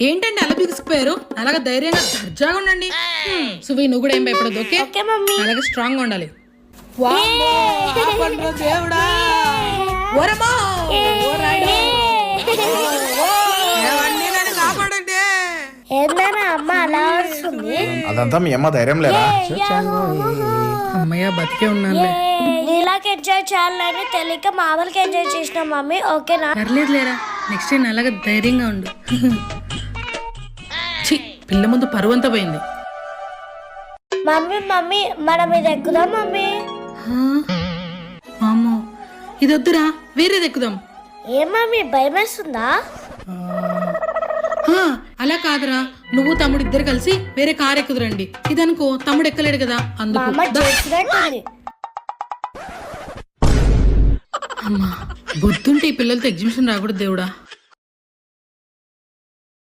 ఏంటండి అలా బిగుసుకుపోయారు? అలాగా ధైర్యంగా దర్జాగా ఉండండి. సువి నువ్వు కూడా ఏం భయపడదు. ఓకే అలాగే స్ట్రాంగ్ గా ఉండాలి. దేవుడా అదంతా మీ అమ్మ ధైర్యం లేదా? అమ్మయ్య బతికే ఉన్నానులే. నీలాకి ఎంజాయ్ చేయాలని తెలియక మామూలుగా ఎంజాయ్ చేసినా మమ్మీ. ఓకేనా? పర్లేదు లేరా, నెక్స్ట్ టైం అలాగా ధైర్యంగా ఉండు. ఛీ, పిల్ల ముందు పరువు అంతా పోయింది. మమ్మీ మమ్మీ మనం ఇది ఎక్కుదాం మమ్మీ. అమ్మో ఇది వద్దురా, వేరేది ఎక్కుదాం. ఏం మమ్మీ భయం వేస్తుందా? అలా కాదురా, నువ్వు తమ్ముడు ఇద్దరు కలిసి వేరే కార్ ఎక్కుదురండి. ఇదనుకో తమ్ముడు ఎక్కలేడు కదా అందుకు. అమ్మా బుద్ధుంటే ఈ పిల్లలతో ఎగ్జిబిషన్ రాకూడదు దేవుడా.